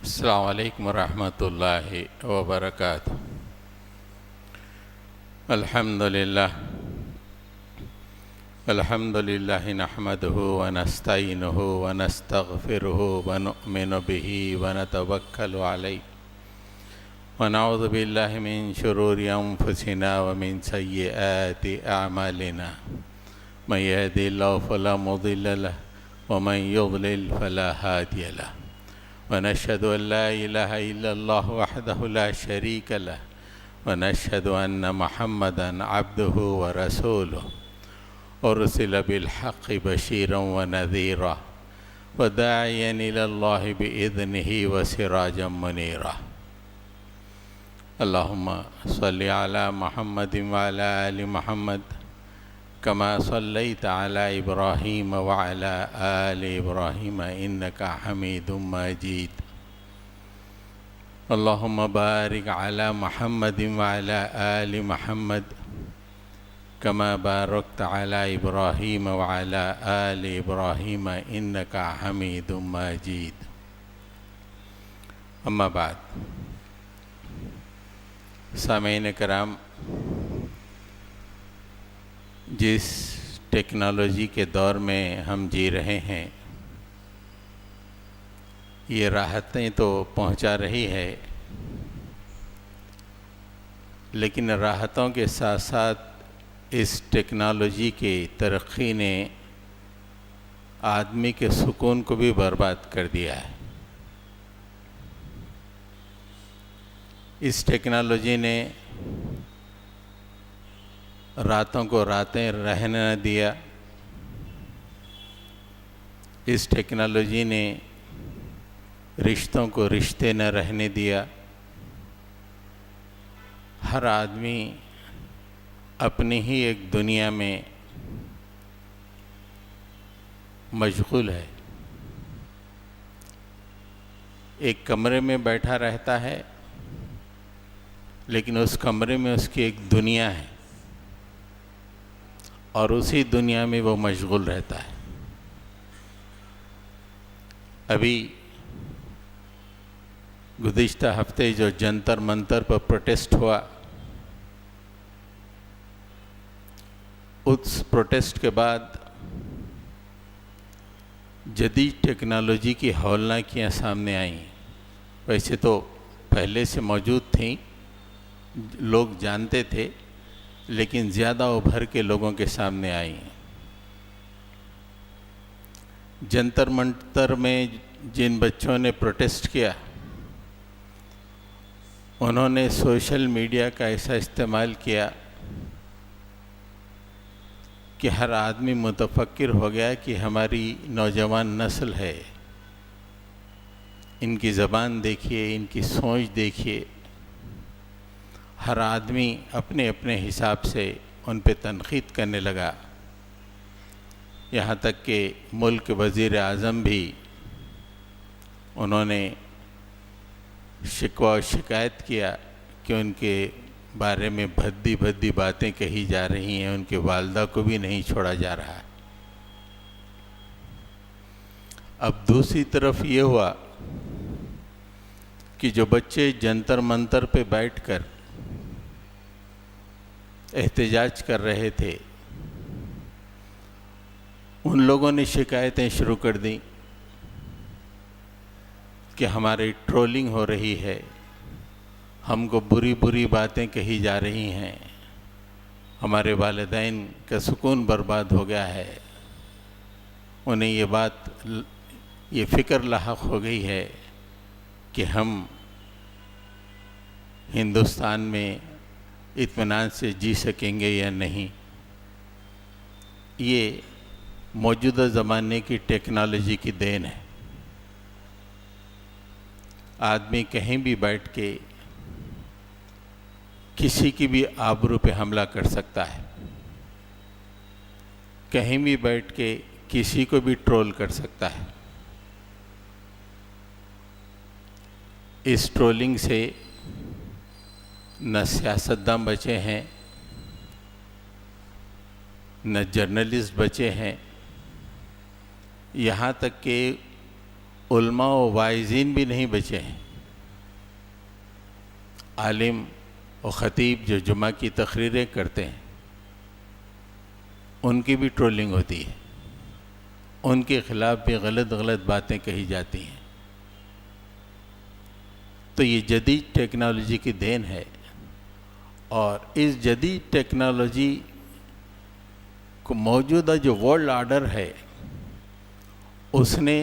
السلام علیکم ورحمۃ اللہ وبرکاتہ۔ الحمد للہ نحمده ونستعینه ونستغفره ونؤمن به ونتوکل علیہ ونعوذ باللہ من شرور انفسنا ومن سیئات اعمالنا من یهد اللہ فلا مضل له ومن یضلل فلا هادی له ونشهد أن لا إله إلا الله وحده لا شريك له ونشهد أن محمدًا عبده ورسوله أرسل بالحق بشيرا ونذيرا وداعيا إلى الله بإذنه وسراجا منيرا اللهم صل على محمد وعلى آل محمد كما صليت على إبراهيم وعلى آل إبراهيم إنك حميد مجيد اللهم بارك على محمد وعلى آل محمد كما باركت على إبراهيم وعلى آل إبراهيم إنك حميد مجيد أما بعد سامعین کرام، جس ٹیکنالوجی کے دور میں ہم جی رہے ہیں، یہ راحتیں تو پہنچا رہی ہے، لیکن راحتوں کے ساتھ ساتھ اس ٹیکنالوجی کی ترقی نے آدمی کے سکون کو بھی برباد کر دیا ہے۔ اس ٹیکنالوجی نے راتوں کو راتیں رہنے نہ دیا۔ اس ٹیکنالوجی نے رشتوں کو رشتے نہ رہنے دیا۔ ہر آدمی اپنی ہی ایک دنیا میں مشغول ہے، ایک کمرے میں بیٹھا رہتا ہے، لیکن اس کمرے میں اس کی ایک دنیا ہے اور اسی دنیا میں وہ مشغول رہتا ہے۔ ابھی گزشتہ ہفتے جو جنتر منتر پر پروٹیسٹ ہوا، اس پروٹیسٹ کے بعد جدید ٹیکنالوجی کی ہولناکیاں سامنے آئیں۔ ویسے تو پہلے سے موجود تھیں، لوگ جانتے تھے، لیکن زیادہ ابھر کے لوگوں کے سامنے آئی۔ جنتر منتر میں جن بچوں نے پروٹیسٹ کیا، انہوں نے سوشل میڈیا کا ایسا استعمال کیا کہ ہر آدمی متفکر ہو گیا کہ ہماری نوجوان نسل ہے، ان کی زبان دیکھیے، ان کی سوچ دیکھیے۔ ہر آدمی اپنے اپنے حساب سے ان پہ تنقید کرنے لگا، یہاں تک کہ ملک وزیر اعظم بھی انہوں نے شکوہ و شکایت کیا کہ ان کے بارے میں بھدی بھدی باتیں کہی جا رہی ہیں، ان کے والدہ کو بھی نہیں چھوڑا جا رہا۔ اب دوسری طرف یہ ہوا کہ جو بچے جنتر منتر پہ بیٹھ کر احتجاج کر رہے تھے، ان لوگوں نے شکایتیں شروع کر دیں کہ ہماری ٹرولنگ ہو رہی ہے، ہم کو بری بری باتیں کہی جا رہی ہیں، ہمارے والدین کا سکون برباد ہو گیا ہے۔ انہیں یہ فکر لاحق ہو گئی ہے کہ ہم ہندوستان میں اطمینان سے جی سکیں گے یا نہیں۔ یہ موجودہ زمانے کی ٹیکنالوجی کی دین ہے۔ آدمی کہیں بھی بیٹھ کے کسی کی بھی آبرو پہ حملہ کر سکتا ہے، کہیں بھی بیٹھ کے کسی کو بھی ٹرول کر سکتا ہے۔ اس ٹرولنگ سے نہ سیاستداں بچے ہیں، نہ جرنلسٹ بچے ہیں، یہاں تک کہ علماء و واعظین بھی نہیں بچے ہیں. عالم و خطیب جو جمعہ کی تقریریں کرتے ہیں ان کی بھی ٹرولنگ ہوتی ہے، ان کے خلاف بھی غلط باتیں کہی جاتی ہیں. تو یہ جدید ٹیکنالوجی کی دین ہے، اور اس جدید ٹیکنالوجی کو موجودہ جو ورلڈ آرڈر ہے اس نے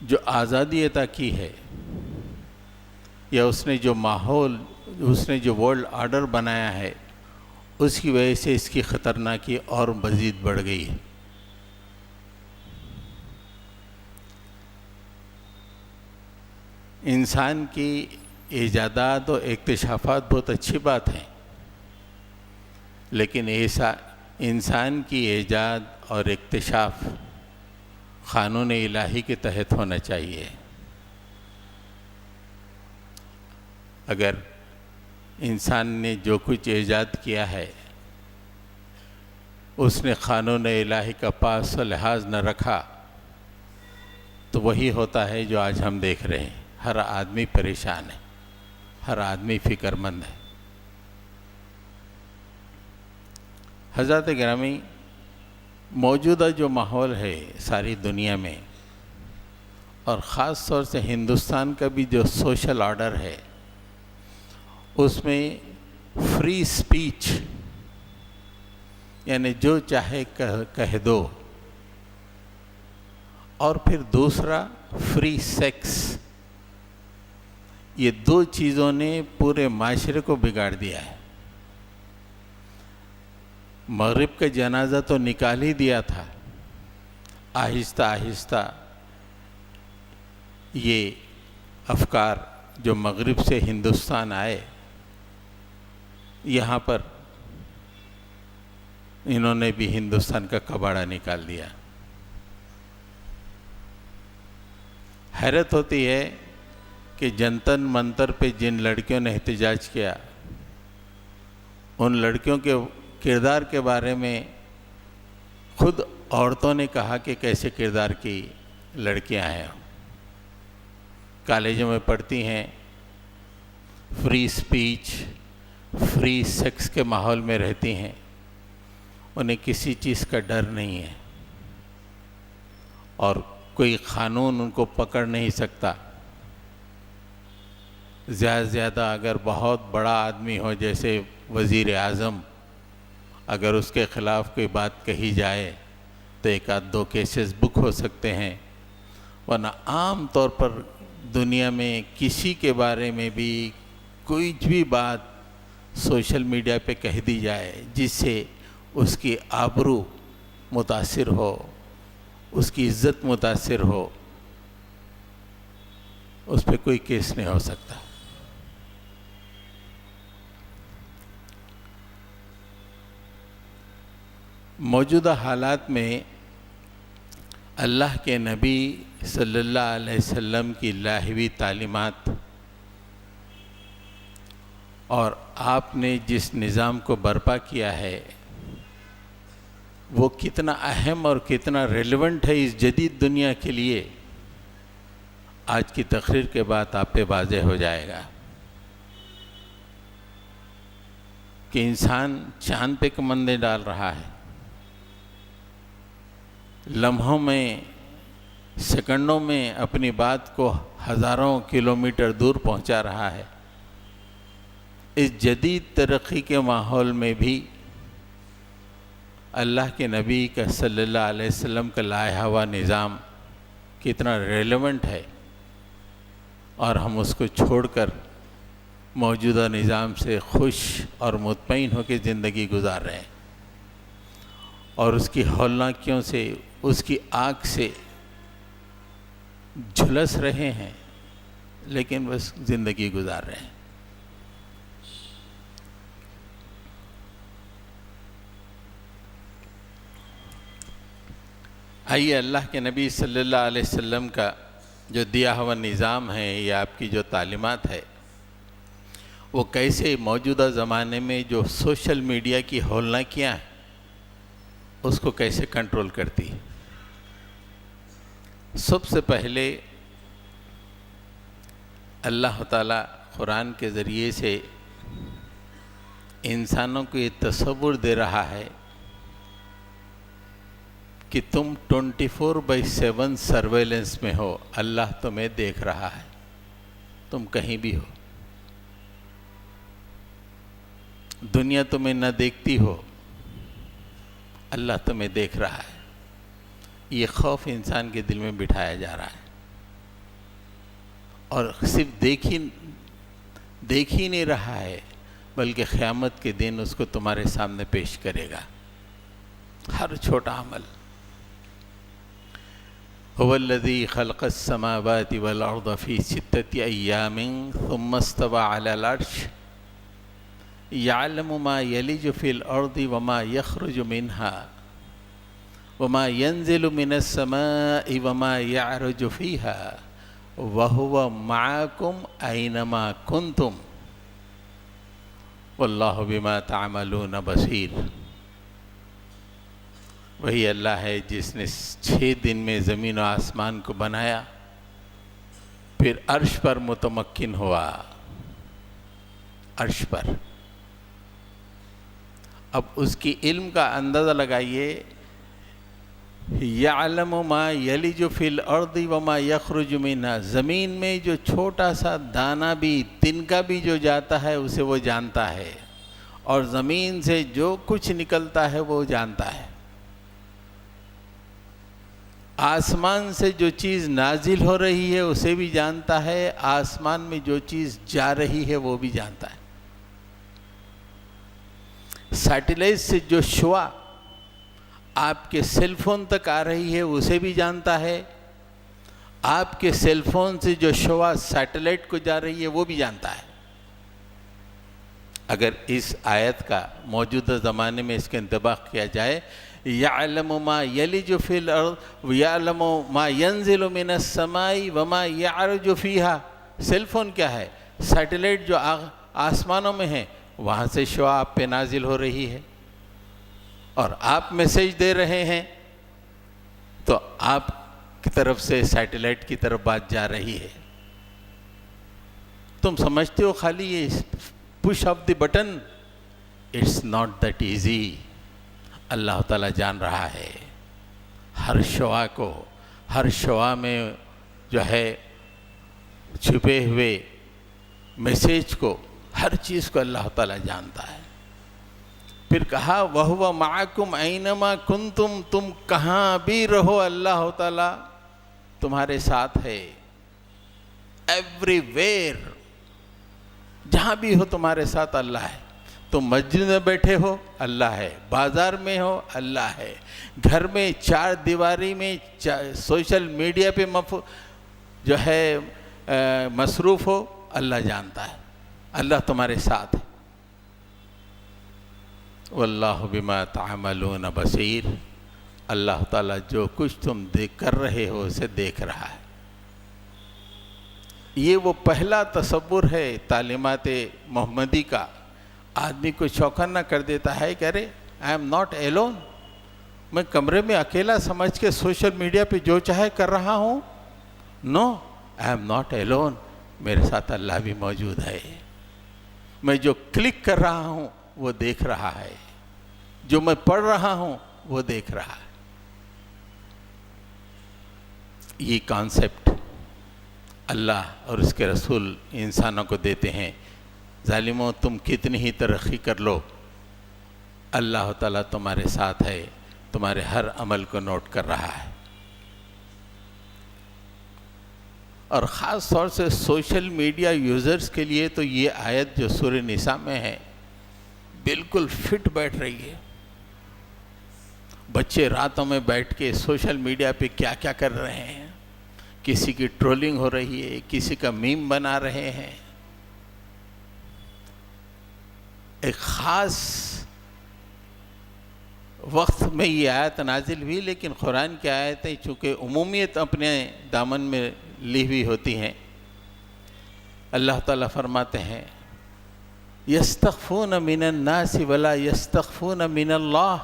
جو آزادی عطا کی ہے، یا اس نے جو ماحول، اس نے جو ورلڈ آرڈر بنایا ہے، اس کی وجہ سے اس کی خطرناکی اور مزید بڑھ گئی ہے. انسان کی ایجادات اور اکتشافات بہت اچھی بات ہیں، لیکن ایسا انسان کی ایجاد اور اکتشاف قانون الہی کے تحت ہونا چاہیے. اگر انسان نے جو کچھ ایجاد کیا ہے اس نے قانون الہی کا پاس و لحاظ نہ رکھا تو وہی ہوتا ہے جو آج ہم دیکھ رہے ہیں. ہر آدمی پریشان ہے، ہر آدمی فکر مند ہے. حضرات گرامی، موجودہ جو ماحول ہے ساری دنیا میں، اور خاص طور سے ہندوستان کا بھی جو سوشل آرڈر ہے، اس میں فری سپیچ یعنی جو چاہے کہہ دو، اور پھر دوسرا فری سیکس، یہ دو چیزوں نے پورے معاشرے کو بگاڑ دیا ہے. مغرب کا جنازہ تو نکال ہی دیا تھا، آہستہ آہستہ یہ افکار جو مغرب سے ہندوستان آئے، یہاں پر انہوں نے بھی ہندوستان کا کباڑہ نکال دیا. حیرت ہوتی ہے کہ جنتر منتر پہ جن لڑکیوں نے احتجاج کیا، ان لڑکیوں کے کردار کے بارے میں خود عورتوں نے کہا کہ کیسے کردار کی لڑکیاں ہیں. کالجوں میں پڑھتی ہیں، فری سپیچ، فری سیکس کے ماحول میں رہتی ہیں، انہیں کسی چیز کا ڈر نہیں ہے، اور کوئی قانون ان کو پکڑ نہیں سکتا. زیادہ سے زیادہ اگر بہت بڑا آدمی ہو جیسے وزیر اعظم، اگر اس کے خلاف کوئی بات کہی جائے تو ایک آدھ دو کیسز بک ہو سکتے ہیں، ورنہ عام طور پر دنیا میں کسی کے بارے میں بھی کوئی بھی بات سوشل میڈیا پہ کہہ دی جائے جس سے اس کی آبرو متاثر ہو، اس کی عزت متاثر ہو، اس پہ کوئی کیس نہیں ہو سکتا. موجودہ حالات میں اللہ کے نبی صلی اللہ علیہ وسلم کی الہی تعلیمات اور آپ نے جس نظام کو برپا کیا ہے وہ کتنا اہم اور کتنا ریلیونٹ ہے اس جدید دنیا کے لیے، آج کی تقریر کے بعد آپ پہ واضح ہو جائے گا. کہ انسان چاند پہ کمندیں ڈال رہا ہے، لمحوں میں، سیکنڈوں میں اپنی بات کو ہزاروں کلومیٹر دور پہنچا رہا ہے. اس جدید ترقی کے ماحول میں بھی اللہ کے نبی کا صلی اللہ علیہ وسلم کا لایا ہوا نظام کتنا ریلیونٹ ہے، اور ہم اس کو چھوڑ کر موجودہ نظام سے خوش اور مطمئن ہو کے زندگی گزار رہے ہیں، اور اس کی ہولناکیوں سے، اس کی آگ سے جھلس رہے ہیں، لیکن بس زندگی گزار رہے ہیں. آئیے اللہ کے نبی صلی اللہ علیہ وسلم کا جو دیا ہوا نظام ہے یا آپ کی جو تعلیمات ہے وہ کیسے موجودہ زمانے میں جو سوشل میڈیا کی ہولناکیاں ہیں اس کو کیسے کنٹرول کرتی ہے. سب سے پہلے اللہ تعالیٰ قرآن کے ذریعے سے انسانوں کو یہ تصور دے رہا ہے کہ تم 24/7 سرویلنس میں ہو، اللہ تمہیں دیکھ رہا ہے، تم کہیں بھی ہو، دنیا تمہیں نہ دیکھتی ہو، اللہ تمہیں دیکھ رہا ہے۔ یہ خوف انسان کے دل میں بٹھایا جا رہا ہے، اور صرف دیکھ ہی نہیں رہا ہے بلکہ قیامت کے دن اس کو تمہارے سامنے پیش کرے گا، ہر چھوٹا عمل۔ هو الذي خلق السماوات والأرض في 6 أيام ثم استوى على العرش يعلم ما يلج في الأرض وما يخرج منها وما ينزل من السماء وما يعرج فيها وهو معكم أينما كنتم والله بما تعملون بصير۔ وہی اللہ ہے جس نے 6 دن میں زمین و آسمان کو بنایا، پھر عرش پر متمکن ہوا، عرش پر۔ اب اس کی علم کا اندازہ لگائیے، یعلم ما یلج فی الارض وما یخرج منہا، زمین میں جو چھوٹا سا دانہ بھی، تنکا بھی جو جاتا ہے اسے وہ جانتا ہے، اور زمین سے جو کچھ نکلتا ہے وہ جانتا ہے۔ آسمان سے جو چیز نازل ہو رہی ہے اسے بھی جانتا ہے، آسمان میں جو چیز جا رہی ہے وہ بھی جانتا ہے۔ سیٹلائٹ سے جو شعاع آپ کے سیل فون تک آ رہی ہے اسے بھی جانتا ہے، آپ کے سیل فون سے جو شعاع سیٹلائٹ کو جا رہی ہے وہ بھی جانتا ہے۔ اگر اس آیت کا موجودہ زمانے میں اس کا انطباق کیا جائے، یعلم ما یلج فی الارض یعلم ما ینزل من السماء وما یعرج فیہا، سیل فون کیا ہے؟ سیٹلائٹ جو آسمانوں میں ہے، وہاں سے شعاع آپ پہ نازل ہو رہی ہے، اور آپ میسیج دے رہے ہیں تو آپ کی طرف سے سیٹلائٹ کی طرف بات جا رہی ہے۔ تم سمجھتے ہو خالی یہ push of the button، it's not that easy۔ اللہ تعالیٰ جان رہا ہے ہر شعاع کو، ہر شعاع میں جو ہے چھپے ہوئے میسیج کو، ہر چیز کو اللہ تعالیٰ جانتا ہے۔ پھر کہا وَهُوَ مَعَكُمْ أَيْنَمَا كُنْتُمْ، تم کہاں بھی رہو اللہ تعالیٰ تمہارے ساتھ ہے، ایوری ویئر، جہاں بھی ہو تمہارے ساتھ اللہ ہے۔ تم مسجد میں بیٹھے ہو اللہ ہے، بازار میں ہو اللہ ہے، گھر میں 4 دیواری میں سوشل میڈیا پہ جو ہے مصروف ہو، اللہ جانتا ہے، اللہ تمہارے ساتھ ہے۔ واللہ بما تعملون بصیر، اللہ تعالیٰ جو کچھ تم کر رہے ہو اسے دیکھ رہا ہے۔ یہ وہ پہلا تصور ہے تعلیمات محمدی کا، آدمی کو چوکنا کر دیتا ہے کہ ارے آئی ایم ناٹ ایلون، میں کمرے میں اکیلا سمجھ کے سوشل میڈیا پہ جو چاہے کر رہا ہوں، نو، آئی ایم ناٹ ایلون، میرے ساتھ اللہ بھی موجود ہے، میں جو کلک کر رہا ہوں وہ دیکھ رہا ہے، جو میں پڑھ رہا ہوں وہ دیکھ رہا ہے۔ یہ کانسیپٹ اللہ اور اس کے رسول انسانوں کو دیتے ہیں۔ ظالموں تم کتنی ہی ترقی کر لو، اللہ تعالیٰ تمہارے ساتھ ہے، تمہارے ہر عمل کو نوٹ کر رہا ہے۔ اور خاص طور سے سوشل میڈیا یوزرز کے لیے تو یہ آیت جو سورہ نساء میں ہے بالکل فٹ بیٹھ رہی ہے۔ بچے راتوں میں بیٹھ کے سوشل میڈیا پہ کیا کیا کر رہے ہیں، کسی کی ٹرولنگ ہو رہی ہے، کسی کا میم بنا رہے ہیں۔ ایک خاص وقت میں یہ آیت نازل ہوئی، لیکن قرآن کی آیتیں چونکہ عمومیت اپنے دامن میں لی ہوئی ہوتی ہیں، اللہ تعالیٰ فرماتے ہیں یستخفون من الناس ولا یستخفون من اللہ،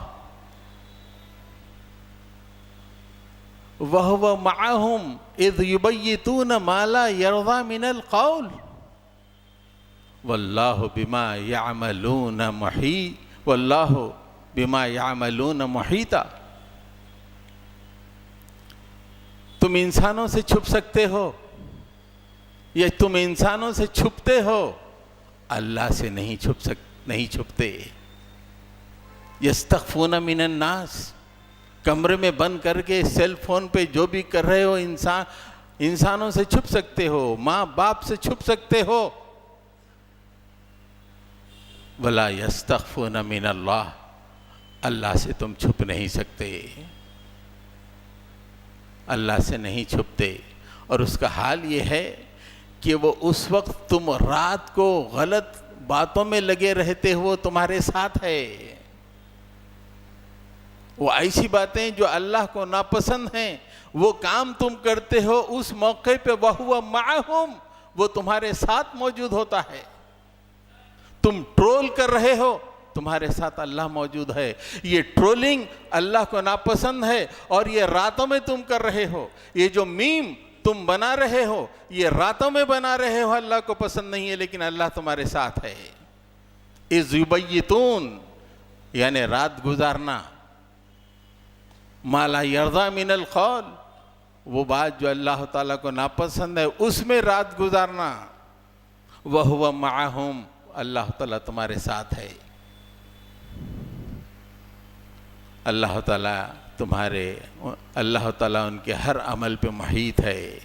وَهُوَ مَعَهُمْ إِذْ يُبَيِّتُونَ مَا لَا يَرْضَى مِنَ الْقَوْلِ وَاللَّهُ بِمَا يَعْمَلُونَ مُحِيطٌ وَاللَّهُ بِمَا يَعْمَلُونَ مُحِيطٌ۔ تم انسانوں سے چھپ سکتے ہو یا تم انسانوں سے چھپتے ہو، اللہ سے نہیں چھپتے۔ یستخفون من الناس، کمرے میں بند کر کے سیل فون پہ جو بھی کر رہے ہو انسانوں سے چھپ سکتے ہو، ماں باپ سے چھپ سکتے ہو، ولا یستخفون من اللہ، اللہ سے تم چھپ نہیں سکتے، اللہ سے نہیں چھپتے۔ اور اس کا حال یہ ہے کہ وہ اس وقت تم رات کو غلط باتوں میں لگے رہتے ہو تمہارے ساتھ ہے، وہ ایسی باتیں جو اللہ کو ناپسند ہیں وہ کام تم کرتے ہو، اس موقع پہ وَهُوَ مَعَهُمْ، وہ تمہارے ساتھ موجود ہوتا ہے۔ تم ٹرول کر رہے ہو، تمہارے ساتھ اللہ موجود ہے۔ یہ ٹرولنگ اللہ کو ناپسند ہے، اور یہ راتوں میں تم کر رہے ہو، یہ جو میم تم بنا رہے ہو یہ راتوں میں بنا رہے ہو، اللہ کو پسند نہیں ہے، لیکن اللہ تمہارے ساتھ ہے۔ اِذْ یُبَیِّتُونَ یعنی رات گزارنا، مَا لَا يَرْضَى مِنَ الْقَوْلِ وہ بات جو اللہ تعالیٰ کو ناپسند ہے اس میں رات گزارنا، وَهُوَ مَعَهُمْ اللہ تعالیٰ تمہارے ساتھ ہے۔ اللہ تعالیٰ ان کے ہر عمل پہ محیط ہے،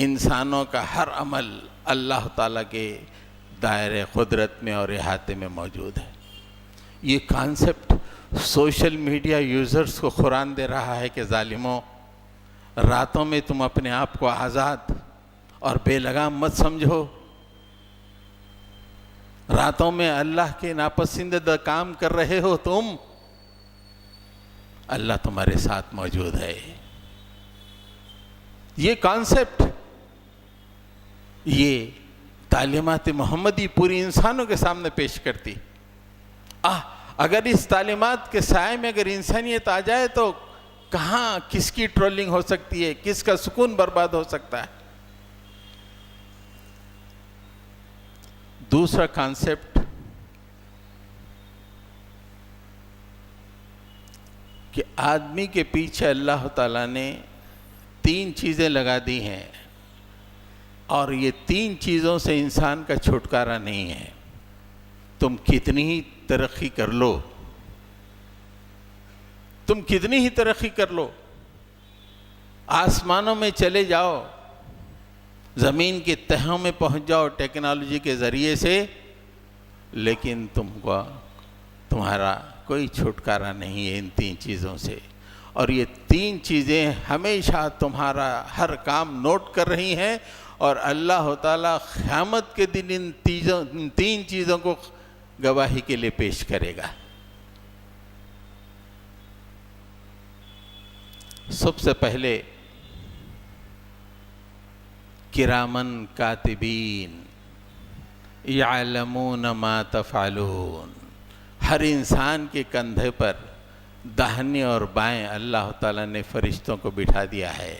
انسانوں کا ہر عمل اللہ تعالیٰ کے دائرے قدرت میں اور احاطے میں موجود ہے۔ یہ کانسیپٹ سوشل میڈیا یوزرز کو قرآن دے رہا ہے کہ ظالموں، راتوں میں تم اپنے آپ کو آزاد اور بے لگام مت سمجھو، راتوں میں اللہ کے ناپسندیدہ کام کر رہے ہو تم، اللہ تمہارے ساتھ موجود ہے۔ یہ کانسیپٹ، یہ تعلیمات محمدی پوری انسانوں کے سامنے پیش کرتی۔ اگر اس تعلیمات کے سائے میں اگر انسانیت آ جائے تو کہاں کس کی ٹرولنگ ہو سکتی ہے، کس کا سکون برباد ہو سکتا ہے۔ دوسرا کانسیپٹ کہ آدمی کے پیچھے اللہ تعالیٰ نے 3 چیزیں لگا دی ہیں، اور یہ 3 چیزوں سے انسان کا چھٹکارا نہیں ہے۔ تم کتنی ہی ترقی کر لو، تم کتنی ہی ترقی کر لو، آسمانوں میں چلے جاؤ، زمین کی تہوں میں پہنچ جاؤ ٹیکنالوجی کے ذریعے سے، لیکن تمہارا کوئی چھٹکارا نہیں ہے ان 3 چیزوں سے۔ اور یہ 3 چیزیں ہمیشہ تمہارا ہر کام نوٹ کر رہی ہیں، اور اللہ تعالیٰ قیامت کے دن ان 3 چیزوں کو گواہی کے لیے پیش کرے گا۔ سب سے پہلے کرامن کاتبین یعلمون ما تفعلون، ہر انسان کے کندھے پر داہنے اور بائیں اللہ تعالیٰ نے فرشتوں کو بٹھا دیا ہے۔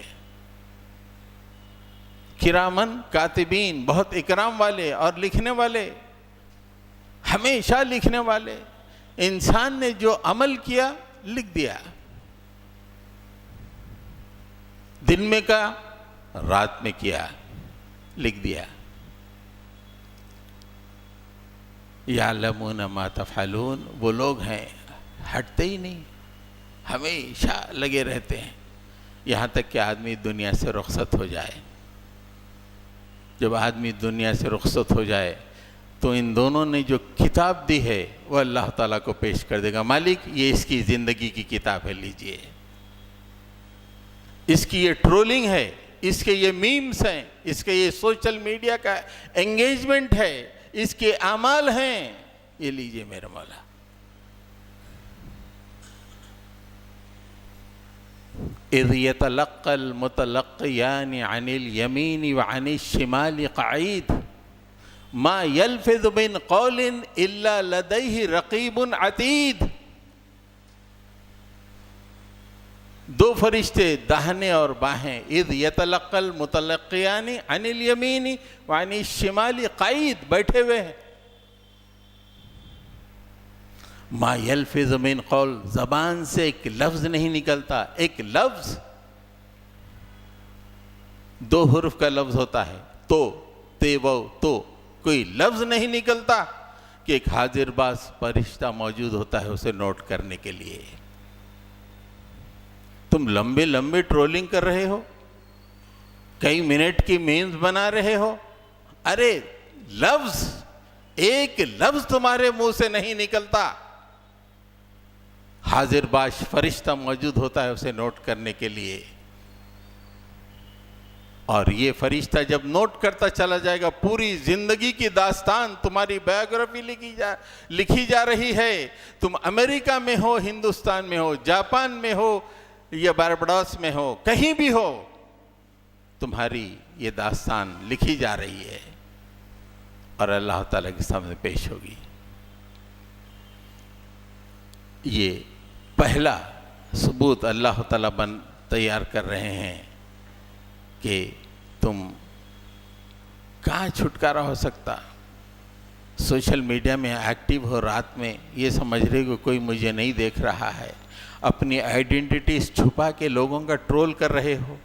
کرامن کاتبین، بہت اکرام والے اور لکھنے والے، ہمیشہ لکھنے والے۔ انسان نے جو عمل کیا لکھ دیا، دن میں کا رات میں کیا لکھ دیا۔ یعلمون ما تفعلون، وہ لوگ ہیں ہٹتے ہی نہیں، ہمیشہ لگے رہتے ہیں، یہاں تک کہ آدمی دنیا سے رخصت ہو جائے۔ جب آدمی دنیا سے رخصت ہو جائے تو ان دونوں نے جو کتاب دی ہے وہ اللہ تعالیٰ کو پیش کر دے گا، مالک یہ اس کی زندگی کی کتاب ہے، لیجئے۔ اس کی یہ ٹرولنگ ہے، اس کے یہ میمز ہیں، اس کے یہ سوشل میڈیا کا انگیجمنٹ ہے، اس کے اعمال ہیں، یہ لیجئے میرے مولا۔ اذ يتلقى المتلقيان عن اليمين وعن الشمال قعيد ما يلفظ من قول الا لديه رقيب عتيد۔ دو فرشتے داہنے اور بائیں، اذ یتلقی المتلقیان عن الیمین وعن الشمال قعید، بیٹھے ہوئے ہیں. ما یلفظ من قول، زبان سے ایک لفظ نہیں نکلتا. ایک لفظ دو حرف کا لفظ ہوتا ہے، تو تے وہ تو، کوئی لفظ نہیں نکلتا کہ ایک حاضر باز فرشتہ موجود ہوتا ہے اسے نوٹ کرنے کے لیے. تم لمبے لمبے ٹرولنگ کر رہے ہو، کئی منٹ کی میمز بنا رہے ہو، ارے لفظ، ایک لفظ تمہارے منہ سے نہیں نکلتا. حاضر باش فرشتہ موجود ہوتا ہے اسے نوٹ کرنے کے لیے. اور یہ فرشتہ جب نوٹ کرتا چلا جائے گا، پوری زندگی کی داستان، تمہاری بایوگرافی لکھی جا رہی ہے. تم امریکہ میں ہو، ہندوستان میں ہو، جاپان میں ہو یا بارباڈوس میں ہو، کہیں بھی ہو، تمہاری یہ داستان لکھی جا رہی ہے اور اللہ تعالیٰ کے سامنے پیش ہوگی. یہ پہلا ثبوت اللہ تعالیٰ تیار کر رہے ہیں کہ تم کہاں چھٹکارا ہو سکتا. سوشل میڈیا میں ایکٹیو ہو، رات میں یہ سمجھ رہے کہ کوئی مجھے نہیں دیکھ رہا ہے، اپنی آئیڈینٹیٹیز چھپا کے لوگوں کا ٹرول کر رہے ہو.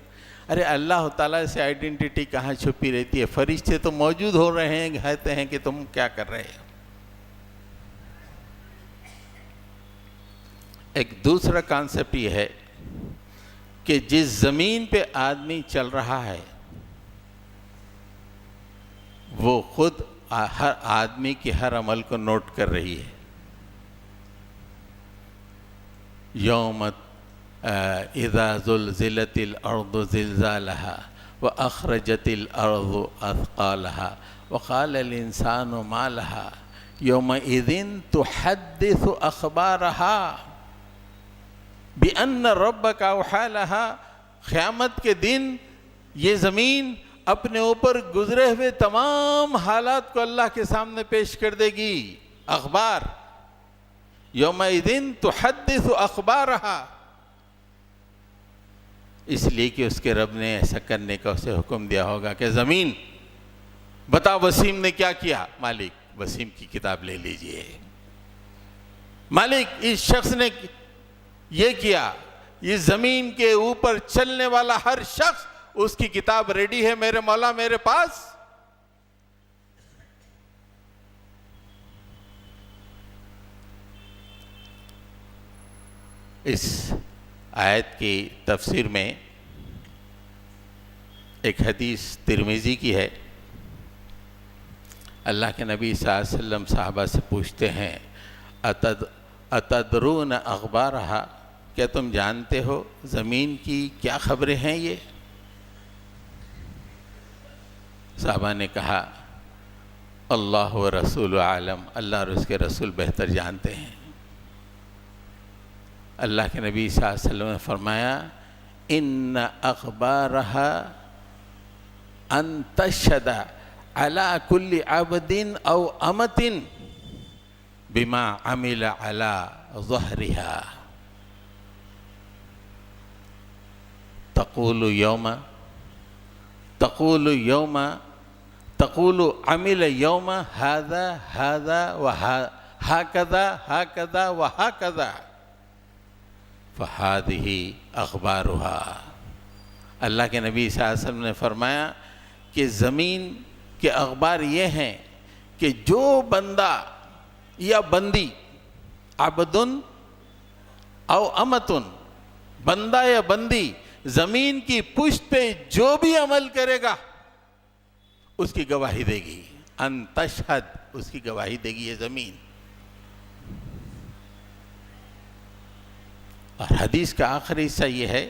ارے اللہ تعالیٰ سے آئیڈینٹیٹی کہاں چھپی رہتی ہے؟ فرشتے تو موجود ہو رہے ہیں، کہتے ہیں کہ تم کیا کر رہے ہو. ایک دوسرا کانسیپٹ یہ ہے کہ جس زمین پہ آدمی چل رہا ہے وہ خود ہر آدمی کے ہر عمل کو نوٹ کر رہی ہے. یوم اذا زلزلت الارض زلزالها واخرجت الارض اثقالها وقال الانسان ما لها یومئذ تحدث اخبارها بِأَنَّ رَبَّكَ أَوْحَىٰ لَهَا. قیامت کے دن یہ زمین اپنے اوپر گزرے ہوئے تمام حالات کو اللہ کے سامنے پیش کر دے گی. اخبار، یومئذ تحدث اخبارها، اس لیے کہ اس کے رب نے ایسا کرنے کا اسے حکم دیا ہوگا کہ زمین بتا وسیم نے کیا کیا. مالک وسیم کی کتاب لے لیجئے. مالک اس شخص نے یہ کیا. اس زمین کے اوپر چلنے والا ہر شخص، اس کی کتاب ریڈی ہے میرے مولا میرے پاس. اس آیت کی تفسیر میں ایک حدیث ترمذی کی ہے. اللہ کے نبی صلی اللہ علیہ وسلم صحابہ سے پوچھتے ہیں اتدرون اخبارہا، کیا تم جانتے ہو زمین کی کیا خبریں ہیں؟ یہ صحابہ نے کہا اللہ و رسول عالم، اللہ اور اس کے رسول بہتر جانتے ہیں. اللہ کے نبی صلی اللہ علیہ وسلم نے فرمایا ان اخبارہا ان تشہد علی کل عبد او امت بما عمل علی ظہرہا. تقول عمل یوم هذا وهكذا هكذا وهكذا فهذه اخبارها. اللہ کے نبی صلی اللہ علیہ وسلم نے فرمایا کہ زمین کے اخبار یہ ہیں کہ جو بندہ یا بندی، عبدن او امتن، بندہ یا بندی، زمین کی پشت پہ جو بھی عمل کرے گا اس کی گواہی دے گی. ان تشہد، اس کی گواہی دے گی یہ زمین. اور حدیث کا آخری حصہ یہ ہے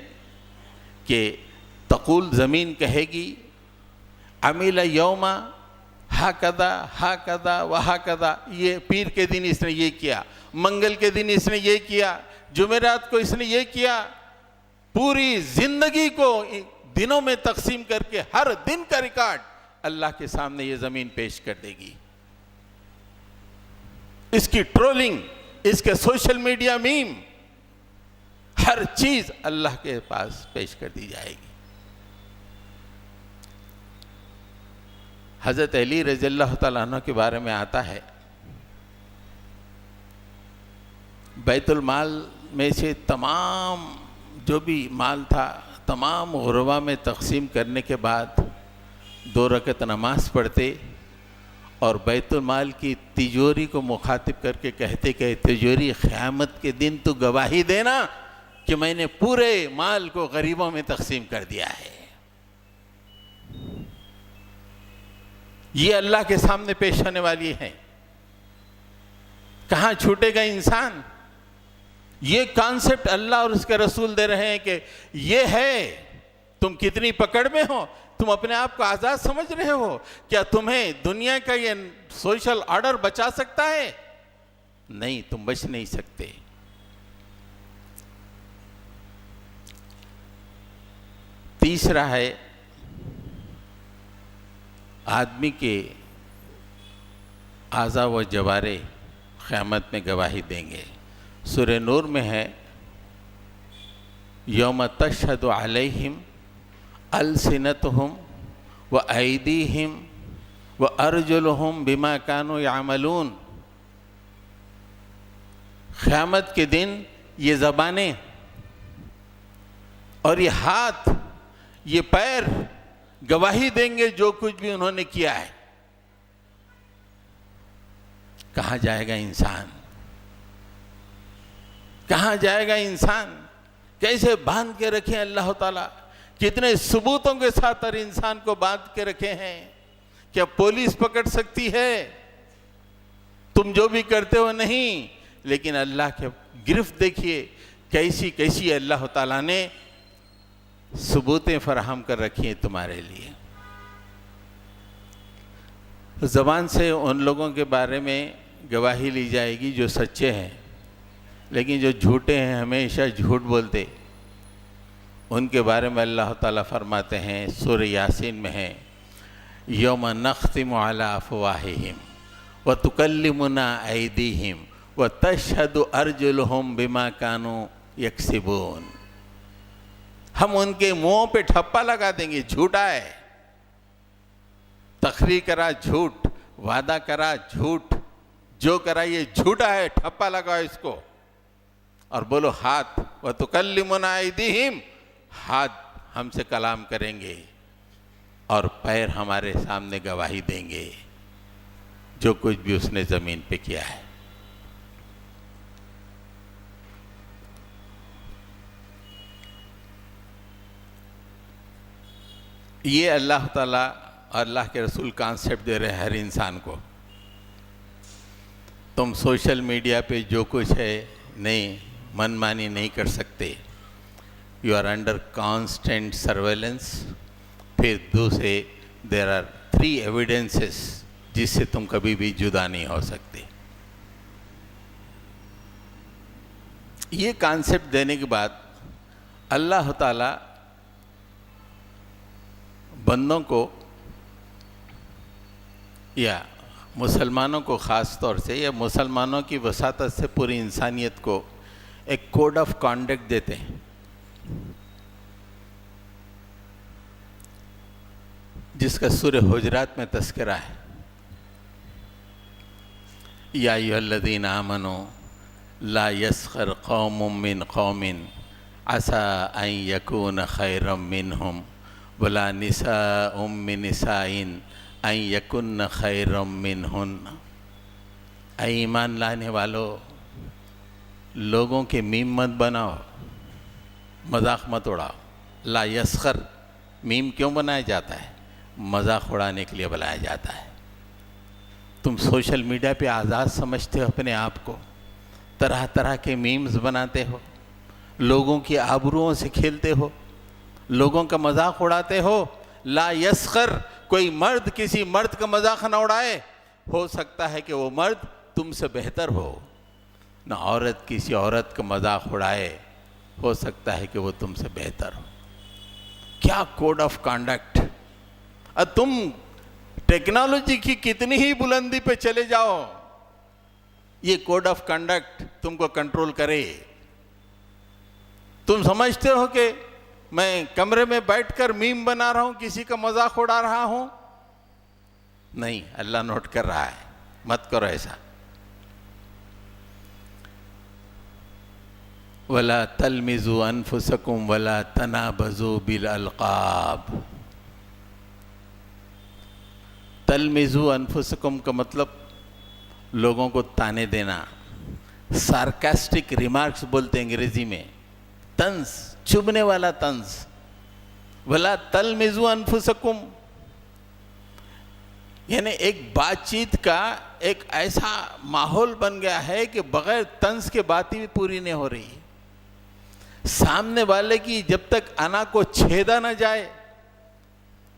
کہ تقول، زمین کہے گی عمل یوم ہاکذا ہاکذا وہاکذا، یہ پیر کے دن اس نے یہ کیا، منگل کے دن اس نے یہ کیا، جمعرات کو اس نے یہ کیا. پوری زندگی کو دنوں میں تقسیم کر کے ہر دن کا ریکارڈ اللہ کے سامنے یہ زمین پیش کر دے گی. اس کی ٹرولنگ، اس کے سوشل میڈیا میم، ہر چیز اللہ کے پاس پیش کر دی جائے گی۔ حضرت علی رضی اللہ تعالیٰ عنہ کے بارے میں آتا ہے، بیت المال میں سے تمام جو بھی مال تھا تمام غربا میں تقسیم کرنے کے بعد 2 رکعت نماز پڑھتے اور بیت المال کی تجوری کو مخاطب کر کے کہتے کہ تجوری، قیامت کے دن تو گواہی دینا کہ میں نے پورے مال کو غریبوں میں تقسیم کر دیا ہے۔ یہ اللہ کے سامنے پیش ہونے والی ہے، کہاں چھوٹے گا انسان؟ یہ کانسیپٹ اللہ اور اس کے رسول دے رہے ہیں کہ یہ ہے، تم کتنی پکڑ میں ہو، تم اپنے آپ کو آزاد سمجھ رہے ہو؟ کیا تمہیں دنیا کا یہ سوشل آرڈر بچا سکتا ہے؟ نہیں، تم بچ نہیں سکتے۔ تیسرا ہے آدمی کے اعضاء و جوارے قیامت میں گواہی دیں گے۔ سورہ نور میں ہے، یوم تشہد علیہم السنتہم وایدیہم وارجلہم بما کانوا یعملون۔ قیامت کے دن یہ زبانیں اور یہ ہاتھ، یہ پیر گواہی دیں گے جو کچھ بھی انہوں نے کیا ہے۔ کہاں جائے گا انسان؟ کہاں جائے گا انسان؟ کیسے باندھ کے رکھیں اللہ تعالیٰ، کتنے ثبوتوں کے ساتھ ہر انسان کو باندھ کے رکھے ہیں۔ کیا پولیس پکڑ سکتی ہے؟ تم جو بھی کرتے ہو نہیں، لیکن اللہ کے گرفت دیکھیے کیسی کیسی اللہ تعالیٰ نے ثبوتیں فراہم کر رکھی ہیں تمہارے لیے۔ زبان سے ان لوگوں کے بارے میں گواہی لی جائے گی جو سچے ہیں، لیکن جو جھوٹے ہیں، ہمیشہ جھوٹ بولتے، ان کے بارے میں اللہ تعالیٰ فرماتے ہیں، سورہ یاسین میں ہے، یوم نختم علی افواہہم وتکلمنا ایدیہم وتشہد ارجلہم بما کانوا یکسبون۔ ہم ان کے منہوں پہ ٹھپا لگا دیں گے، جھوٹا ہے، تقریر کرا جھوٹ، وعدہ کرا جھوٹ، جو کرا یہ جھوٹا ہے، ٹھپا لگاؤ اس کو۔ اور بولو ہاتھ، وَتُكَلِّمُنَا أَيْدِيهِمْ، ہاتھ ہم سے کلام کریں گے اور پیر ہمارے سامنے گواہی دیں گے جو کچھ بھی اس نے زمین پہ کیا ہے۔ یہ اللہ تعالیٰ اور اللہ کے رسول کانسیپٹ دے رہے ہیں ہر انسان کو۔ تم سوشل میڈیا پہ جو کچھ ہے نہیں، من مانی نہیں کر سکتے۔ You are under constant surveillance. پھر دوسرے دیر آر 3 ایویڈنسز جس سے تم کبھی بھی جدا نہیں ہو سکتے۔ یہ کانسیپٹ دینے کے بعد اللہ تعالیٰ بندوں کو یا مسلمانوں کو خاص طور سے یا مسلمانوں کی وساطت سے پوری انسانیت کو ایک کوڈ آف کانڈکٹ دیتے ہیں۔ جس کا سورہ حجرات میں تذکرہ ہے، یا ایھا الذین آمنوا لا یسخر قوم من قوم عسى ان یکون خیرا منہم ولا نساء من نساء ان یکن خیرا منہن۔ اے ایمان لانے والو، لوگوں کے میم مت بناؤ، مذاق مت اڑاؤ۔ لا یسخر میم کیوں بنایا جاتا ہے؟ مذاق اڑانے کے لیے بنایا جاتا ہے۔ تم سوشل میڈیا پہ آزاد سمجھتے ہو اپنے آپ کو، طرح طرح کے میمز بناتے ہو، لوگوں کی آبروؤں سے کھیلتے ہو، لوگوں کا مذاق اڑاتے ہو۔ لا یسخر، کوئی مرد کسی مرد کا مذاق نہ اڑائے۔ ہو سکتا ہے کہ وہ مرد تم سے بہتر ہو، نہ عورت کسی عورت کا مذاق اڑائے، ہو سکتا ہے کہ وہ تم سے بہتر ہو۔ کیا کوڈ آف کانڈکٹ! اب تم ٹیکنالوجی کی کتنی ہی بلندی پہ چلے جاؤ، یہ کوڈ آف کنڈکٹ تم کو کنٹرول کرے۔ تم سمجھتے ہو کہ میں کمرے میں بیٹھ کر میم بنا رہا ہوں، کسی کا مذاق اڑا رہا ہوں؟ نہیں، اللہ نوٹ کر رہا ہے، مت کرو ایسا۔ وَلَا تَلْمِزُوا أَنفُسَكُمْ وَلَا تَنَابَزُوا بِالْأَلْقَابِ۔ تَلْمِزُوا أَنفُسَكُمْ کا مطلب لوگوں کو تانے دینا، سارکاسٹک ریمارکس بولتے انگریزی میں، طنز، چبھنے والا طنز۔ وَلَا تَلْمِزُوا أَنفُسَكُمْ یعنی ایک بات چیت کا ایک ایسا ماحول بن گیا ہے کہ بغیر طنز کے باتیں بھی پوری نہیں ہو رہی۔ سامنے والے کی جب تک انا کو چھیدا نہ جائے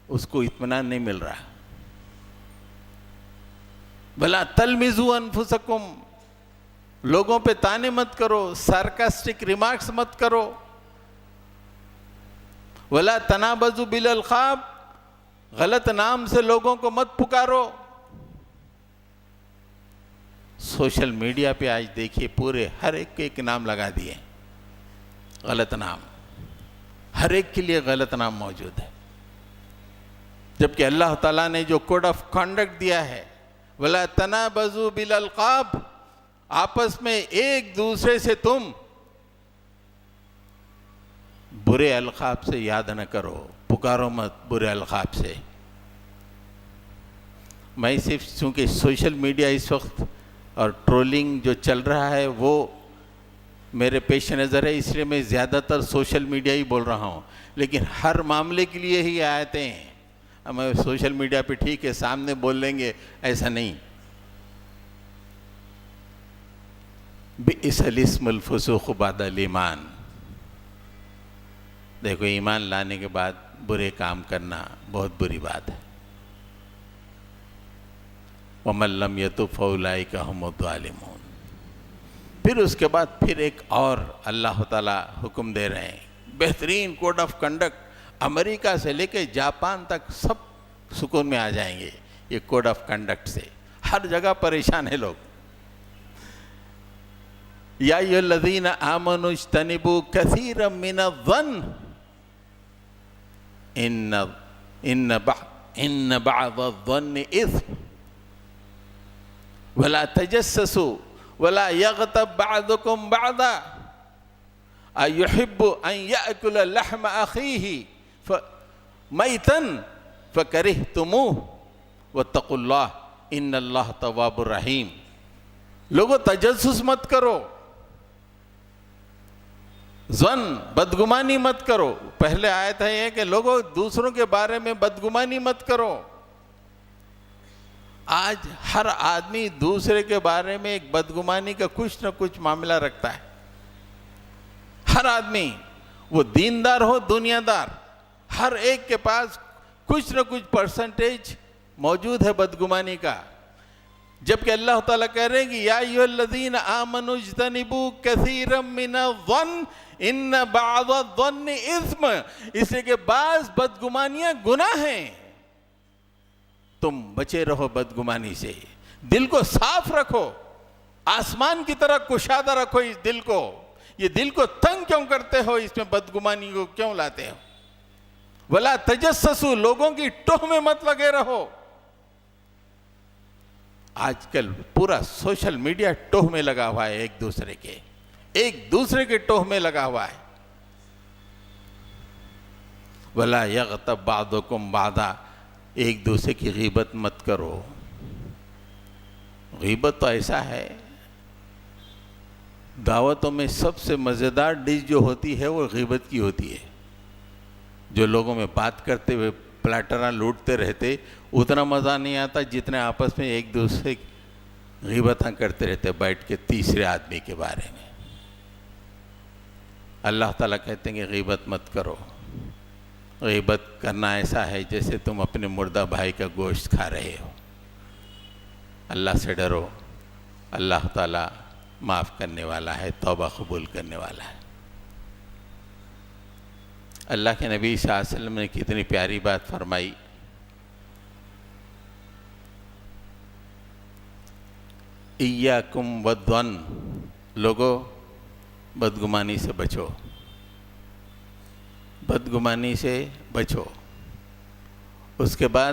اس کو اطمینان نہیں مل رہا۔ بھلا تلمزوا انفسکم، لوگوں پہ تانے مت کرو، سارکاسٹک ریمارکس مت کرو۔ ولا تنابزوا بالالقاب، غلط نام سے لوگوں کو مت پکارو۔ سوشل میڈیا پہ آج دیکھیے پورے ہر ایک کے ایک نام لگا دیے، غلط نام، ہر ایک کے لیے غلط نام موجود ہے، جبکہ اللہ تعالیٰ نے جو کوڈ آف کانڈکٹ دیا ہے، وَلَا تَنَابَزُوا بِالْأَلْقَابِ، آپس میں ایک دوسرے سے تم برے القاب سے یاد نہ کرو، پکارو مت برے القاب سے۔ میں صرف چونکہ سوشل میڈیا اس وقت اور ٹرولنگ جو چل رہا ہے وہ میرے پیش نظر ہے، اس لیے میں زیادہ تر سوشل میڈیا ہی بول رہا ہوں، لیکن ہر معاملے کے لیے ہی آیتیں ہیں۔ ہمیں سوشل میڈیا پہ ٹھیک ہے سامنے بول لیں گے، ایسا نہیں۔ بئس الاسم الفسوق بعد الایمان، دیکھو ایمان لانے کے بعد برے کام کرنا بہت بری بات ہے۔ وَمَن لَّمْ يَتُبْ فَأُولَٰئِكَ هُمُ الظَّالِمُونَ۔ پھر اس کے بعد پھر ایک اور اللہ تعالیٰ حکم دے رہے ہیں، بہترین کوڈ آف کنڈکٹ، امریکہ سے لے کے جاپان تک سب سکون میں آ جائیں گے یہ کوڈ آف کنڈکٹ سے۔ ہر جگہ پریشان ہے لوگ۔ یا ایھا الذین آمنوا اجتنبوا کثیرا من الظن ان بعض الظن اثم ولا تجسسوا ولا يغتب بعضكم بعضا أيحب أن يأكل لحم أخيه ميتا فكرهتموه واتقوا الله إن الله تواب رحيم۔ لوگوں تجسس مت کرو، ظن بدگمانی مت کرو۔ پہلے آیت ہے یہ کہ لوگوں دوسروں کے بارے میں بدگمانی مت کرو۔ آج ہر آدمی دوسرے کے بارے میں ایک بدگمانی کا کچھ نہ کچھ معاملہ رکھتا ہے۔ ہر آدمی، وہ دیندار ہو دنیا دار، ہر ایک کے پاس کچھ نہ کچھ پرسنٹیج موجود ہے بدگمانی کا، جبکہ اللہ تعالیٰ کہہ رہے ہیں کہ یا ایھا الذین آمنوا اجتنبوا کثیرا من الظن ان بعض الظن اثم، اس لیے کہ بعض بدگمانیاں گناہ ہیں، تم بچے رہو بدگمانی سے۔ دل کو صاف رکھو، آسمان کی طرح کشادہ رکھو اس دل کو۔ یہ دل کو تنگ کیوں کرتے ہو؟ اس میں بدگمانی کو کیوں لاتے ہو؟ ولا تجسسوا، لوگوں کی ٹوہ میں مت لگے رہو۔ آج کل پورا سوشل میڈیا ٹوہ میں لگا ہوا ہے، ایک دوسرے کے ٹوہ میں لگا ہوا ہے۔ ولا یغتب بعضکم بعضا، ایک دوسرے کی غیبت مت کرو۔ غیبت تو ایسا ہے، دعوتوں میں سب سے مزیدار ڈش جو ہوتی ہے وہ غیبت کی ہوتی ہے۔ جو لوگوں میں بات کرتے ہوئے پلاٹراں لوٹتے رہتے، اتنا مزہ نہیں آتا جتنے آپس میں ایک دوسرے غیبتاں کرتے رہتے بیٹھ کے تیسرے آدمی کے بارے میں۔ اللہ تعالیٰ کہتے ہیں کہ غیبت مت کرو۔ غیبت کرنا ایسا ہے جیسے تم اپنے مردہ بھائی کا گوشت کھا رہے ہو۔ اللہ سے ڈرو، اللہ تعالیٰ معاف کرنے والا ہے، توبہ قبول کرنے والا ہے۔ اللہ کے نبی صلی اللہ علیہ وسلم نے کتنی پیاری بات فرمائی، ایاکم والظن، لوگوں بدگمانی سے بچو۔ بدگمانی سے بچو۔ اس کے بعد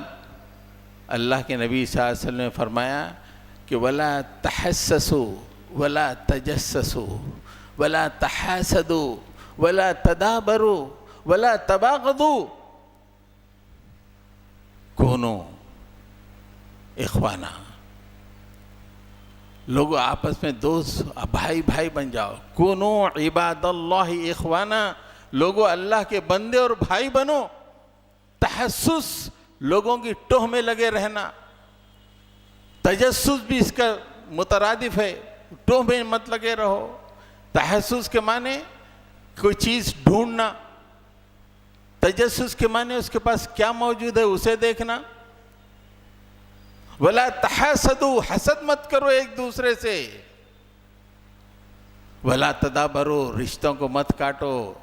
اللہ کے نبی صلی اللہ علیہ وسلم نے فرمایا کہ ولا تحسسوا ولا تجسسوا ولا تحاسدوا ولا تدابروا ولا تباغضوا کونوا اخوانا۔ لوگوں آپس میں دوست بھائی بھائی بن جاؤ۔ کونوا عباد اللہ اخوانا، لوگوں اللہ کے بندے اور بھائی بنو۔ تحسس لوگوں کی ٹوہ میں لگے رہنا، تجسس بھی اس کا مترادف ہے، ٹوہ میں مت لگے رہو۔ تحسس کے معنی کوئی چیز ڈھونڈنا، تجسس کے معنی اس کے پاس کیا موجود ہے اسے دیکھنا۔ ولا تحاسدوا، حسد مت کرو ایک دوسرے سے۔ ولا تدابروا، رشتوں کو مت کاٹو،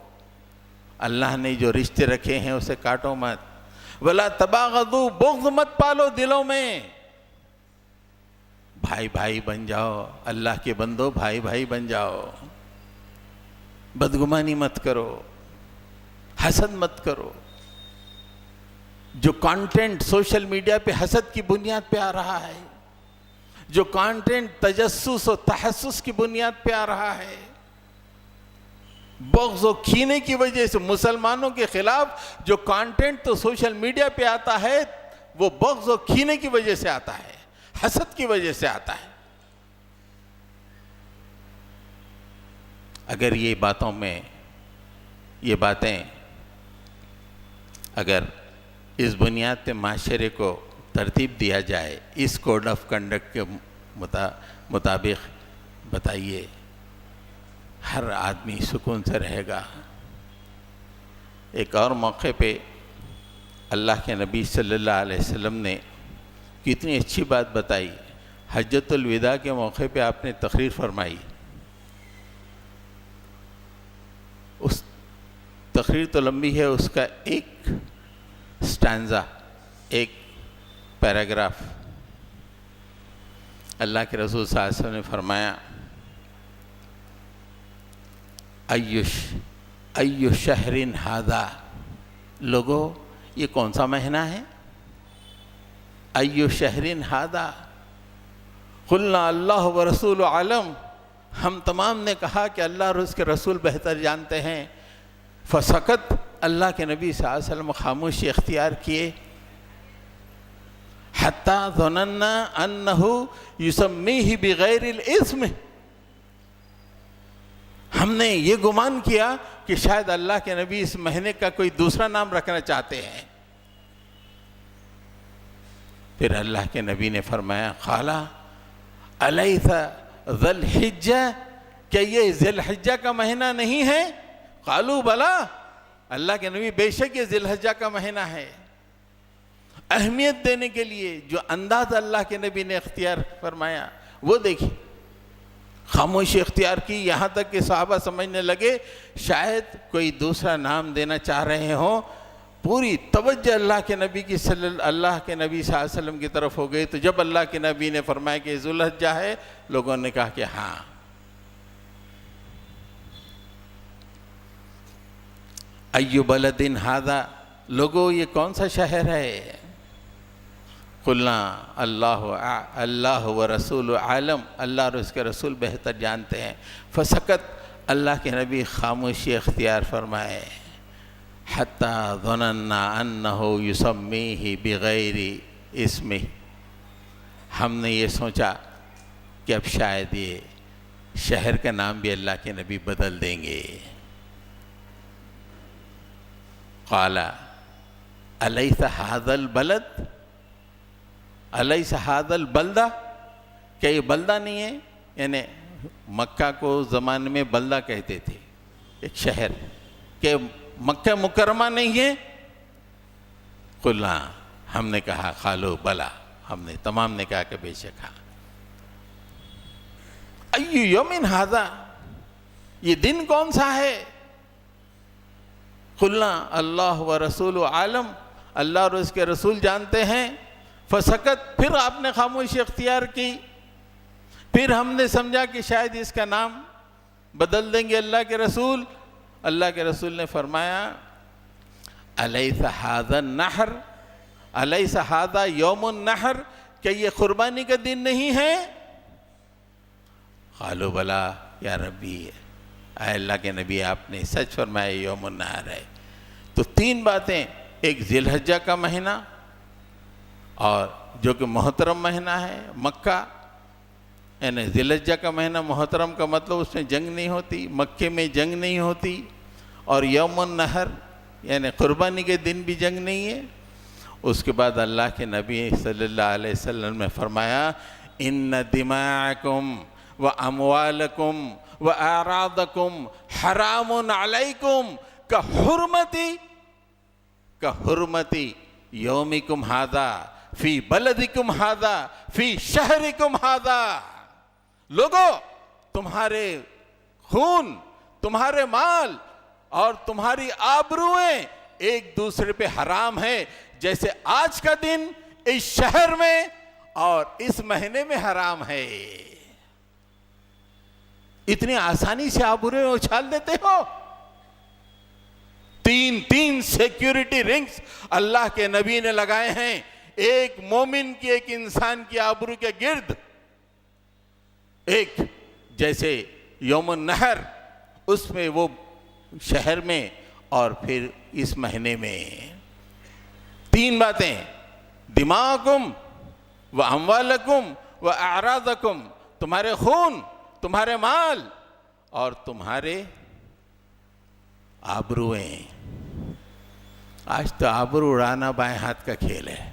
اللہ نے جو رشتے رکھے ہیں اسے کاٹو مت۔ ولا تباغضوا، بغض مت پالو دلوں میں، بھائی بھائی بن جاؤ، اللہ کے بندو بھائی بھائی بن جاؤ۔ بدگمانی مت کرو، حسد مت کرو۔ جو کانٹینٹ سوشل میڈیا پہ حسد کی بنیاد پہ آ رہا ہے، جو کانٹینٹ تجسس اور تحسس کی بنیاد پہ آ رہا ہے، بغض و کینے کی وجہ سے مسلمانوں کے خلاف جو کانٹینٹ تو سوشل میڈیا پہ آتا ہے وہ بغض و کینے کی وجہ سے آتا ہے، حسد کی وجہ سے آتا ہے۔ اگر یہ باتوں میں یہ باتیں اگر اس بنیاد پہ معاشرے کو ترتیب دیا جائے، اس کوڈ آف کنڈکٹ کے مطابق بتائیے، ہر آدمی سکون سے رہے گا۔ ایک اور موقع پہ اللہ کے نبی صلی اللہ علیہ وسلم نے کتنی اچھی بات بتائی۔ حجۃ الوداع کے موقع پہ آپ نے تقریر فرمائی۔ اس تقریر تو لمبی ہے، اس کا ایک سٹانزا، ایک پیراگراف، اللہ کے رسول صلی اللہ علیہ وسلم نے فرمایا ایو شہر ھذا، لوگو یہ کون سا مہینہ ہے؟ ایو شہر ھذا قلنا اللہ ورسول عالم، ہم تمام نے کہا کہ اللہ اور اس کے رسول بہتر جانتے ہیں۔ فسکت، اللہ کے نبی صلی اللہ علیہ وسلم خاموشی اختیار کیے۔ حتی ظننا انہ یسمیہ بغیر الاسم، ہم نے یہ گمان کیا کہ شاید اللہ کے نبی اس مہینے کا کوئی دوسرا نام رکھنا چاہتے ہیں۔ پھر اللہ کے نبی نے فرمایا قال الیس ذی الحجہ، کیا یہ ذی الحجہ کا مہینہ نہیں ہے؟ قالوا بلا، اللہ کے نبی بے شک یہ ذی الحجہ کا مہینہ ہے۔ اہمیت دینے کے لیے جو انداز اللہ کے نبی نے اختیار فرمایا وہ دیکھیں، خاموشی اختیار کی، یہاں تک کہ صحابہ سمجھنے لگے شاید کوئی دوسرا نام دینا چاہ رہے ہوں۔ پوری توجہ اللہ کے نبی کی صلی اللہ علیہ وسلم کی طرف ہو گئی۔ تو جب اللہ کے نبی نے فرمایا کہ ذو الحجہ ہے، لوگوں نے کہا کہ ہاں۔ ایو بلد ھذا، لوگوں یہ کون سا شہر ہے؟ قلنا اللہ ورسول عالم، اللہ اور اس کے رسول بہتر جانتے ہیں۔ فسکت، اللہ کے نبی خاموشی اختیار فرمائے۔ حتی ظننا انہ یسمیہ بغیر اسمہ، ہم نے یہ سوچا کہ اب شاید یہ شہر کا نام بھی اللہ کے نبی بدل دیں گے۔ قال الیس ھذا البلد، الیس ھذا البلدہ، کیا یہ بلدہ نہیں ہے؟ یعنی مکہ کو زمانے میں بلدہ کہتے تھے، ایک شہر، کہ مکہ مکرمہ نہیں ہے؟ قلنا، ہم نے کہا قالوا بلا، ہم نے تمام نے کہا کہ بے شک ہاں۔ ایو یوم ھذا، یہ دن کون سا ہے؟ قلنا اللہ ورسول عالم، اللہ اور اس کے رسول جانتے ہیں۔ فسکت، پھر آپ نے خاموشی اختیار کی۔ پھر ہم نے سمجھا کہ شاید اس کا نام بدل دیں گے اللہ کے رسول۔ اللہ کے رسول نے فرمایا الیس ھذا النحر، الیس ھذا یوم النحر، کہ یہ قربانی کا دن نہیں ہے؟ قالوا بلا یا ربی، اے اللہ کے نبی آپ نے سچ فرمایا یوم النحر ہے۔ تو تین باتیں، ایک ذی الحجہ کا مہینہ، اور جو کہ محترم مہینہ ہے مکہ، یعنی ذی الحجہ کا مہینہ محترم کا مطلب اس میں جنگ نہیں ہوتی، مکے میں جنگ نہیں ہوتی، اور یوم النحر یعنی قربانی کے دن بھی جنگ نہیں ہے۔ اس کے بعد اللہ کے نبی صلی اللہ علیہ وسلم نے فرمایا ان دماءکم و اموالکم و اعراضکم حرام علیکم کحرمتی یومکم ھذا فی بلدکم ھذا فی شہرکم ھذا۔ لوگو، تمہارے خون، تمہارے مال اور تمہاری آبروئیں ایک دوسرے پہ حرام ہے، جیسے آج کا دن اس شہر میں اور اس مہینے میں حرام ہے۔ اتنی آسانی سے آبروئیں اچھال دیتے ہو؟ تین سیکیورٹی رنگز اللہ کے نبی نے لگائے ہیں، ایک مومن کی، ایک انسان کی آبرو کے گرد۔ ایک جیسے یوم النحر، اس میں وہ شہر میں، اور پھر اس مہینے میں۔ تین باتیں، دماءکم و اموالکم و اعراضکم، تمہارے خون، تمہارے مال اور تمہارے آبروئیں۔ آج تو آبرو اڑانا بائیں ہاتھ کا کھیل ہے،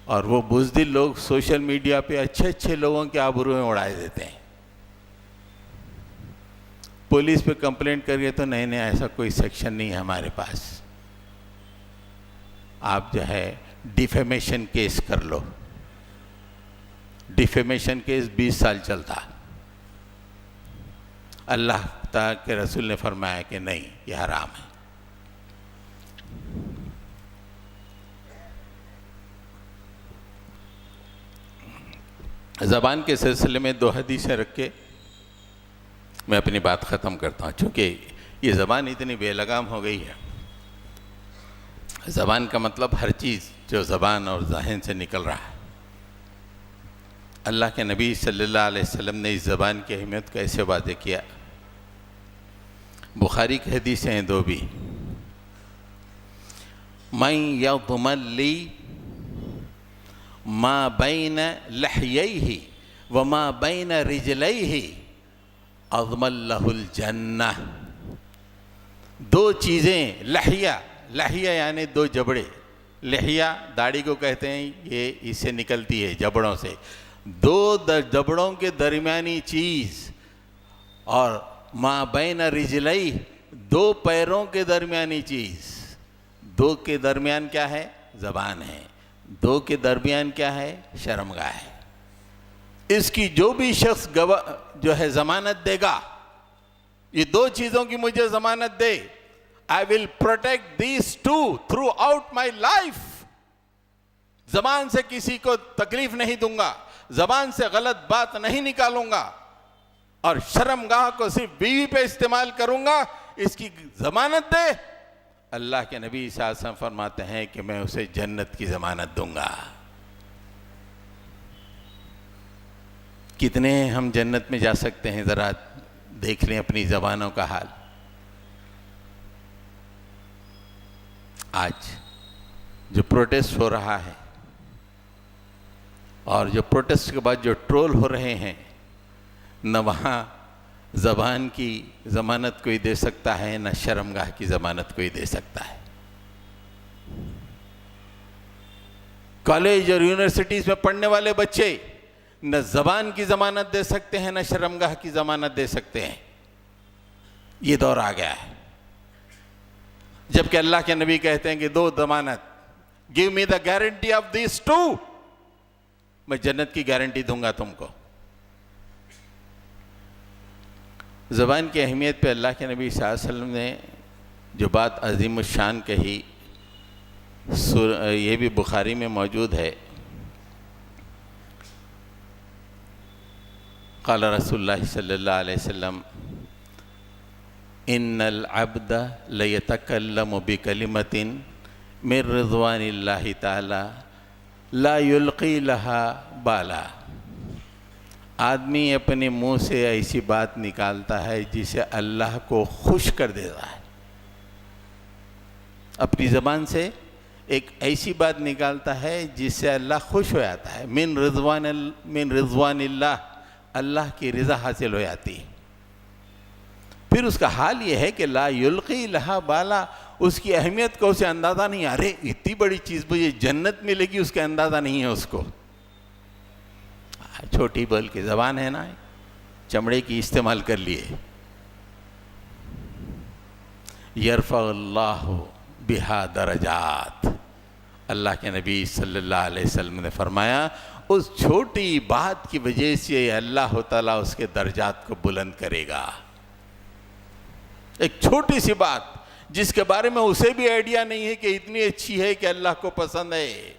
اور وہ بزدل لوگ سوشل میڈیا پہ اچھے لوگوں کے آبروئیں اڑائے دیتے ہیں۔ پولیس پہ کمپلینٹ کریے تو نہیں ایسا کوئی سیکشن نہیں ہے ہمارے پاس، آپ جو ہے ڈیفیمیشن کیس کر لو۔ ڈیفیمیشن کیس 20 سال چلتا۔ اللہ تعالیٰ کے رسول نے فرمایا کہ نہیں، یہ حرام ہے۔ زبان کے سلسلے میں 2 حدیثیں رکھ کے میں اپنی بات ختم کرتا ہوں، چونکہ یہ زبان اتنی بے لگام ہو گئی ہے۔ زبان کا مطلب ہر چیز جو زبان اور ذہن سے نکل رہا ہے۔ اللہ کے نبی صلی اللہ علیہ وسلم نے اس زبان کی اہمیت کو ایسے واضح کیا۔ بخاری کی حدیثیں ہیں 2 بھی۔ من یضمن لی ما بین لحییہ وما بین رجلیہ اضمن لہ الجنہ۔ 2 چیزیں، لحیہ یعنی 2 جبڑے، لحیہ داڑھی کو کہتے ہیں، یہ اس سے نکلتی ہے جبڑوں سے۔ 2 جبڑوں کے درمیانی چیز، اور ما بین رجلیہ 2 پیروں کے درمیانی چیز۔ 2 کے درمیان کیا ہے؟ زبان ہے۔ 2 کے درمیان کیا ہے؟ شرمگاہ ہے۔ اس کی جو بھی شخص جو ہے ضمانت دے گا، یہ 2 چیزوں کی مجھے ضمانت دے، I will protect these 2 throughout my life۔ زبان سے کسی کو تکلیف نہیں دوں گا، زبان سے غلط بات نہیں نکالوں گا، اور شرمگاہ کو صرف بیوی پہ استعمال کروں گا، اس کی ضمانت دے۔ اللہ کے نبی صلی اللہ علیہ وسلم فرماتے ہیں کہ میں اسے جنت کی ضمانت دوں گا۔ کتنے ہم جنت میں جا سکتے ہیں؟ ذرا دیکھ لیں اپنی زبانوں کا حال۔ آج جو پروٹیسٹ ہو رہا ہے، اور جو پروٹیسٹ کے بعد جو ٹرول ہو رہے ہیں، نہ وہاں زبان کی ضمانت کوئی دے سکتا ہے، نہ شرمگاہ کی ضمانت کوئی دے سکتا ہے۔ کالج اور یونیورسٹیز میں پڑھنے والے بچے نہ زبان کی ضمانت دے سکتے ہیں، نہ شرمگاہ کی ضمانت دے سکتے ہیں۔ یہ دور آ گیا ہے، جبکہ اللہ کے نبی کہتے ہیں کہ 2 ضمانت، give me the guarantee of these 2، میں جنت کی گارنٹی دوں گا تم کو۔ زبان کی اہمیت پہ اللہ کے نبی صلی اللہ علیہ وسلم نے جو بات عظیم الشان کہی، یہ بھی بخاری میں موجود ہے۔ قال رسول اللہ صلی اللہ علیہ وسلم ان العبد لیتکلم بکلمۃ من رضوان اللہ تعالی لا یلقی لها بالا. آدمی اپنے منہ سے ایسی بات نکالتا ہے جسے اللہ کو خوش کر دیتا ہے. اپنی زبان سے ایک ایسی بات نکالتا ہے جس سے اللہ خوش ہو جاتا ہے. من رضوان اللہ، اللہ کی رضا حاصل ہو جاتی. پھر اس کا حال یہ ہے کہ لا یلقی لہا بالا، اس کی اہمیت کو اسے اندازہ نہیں. ارے اتنی بڑی چیز مجھے جنت ملے گی، اس کا اندازہ نہیں ہے اس کو. چھوٹی بول کی زبان ہے نا، چمڑے کی استعمال کر لیے. یرفع اللہ بہا درجات، اللہ کے نبی صلی اللہ علیہ وسلم نے فرمایا اس چھوٹی بات کی وجہ سے اللہ تعالیٰ اس کے درجات کو بلند کرے گا. ایک چھوٹی سی بات جس کے بارے میں اسے بھی آئیڈیا نہیں ہے کہ اتنی اچھی ہے کہ اللہ کو پسند ہے،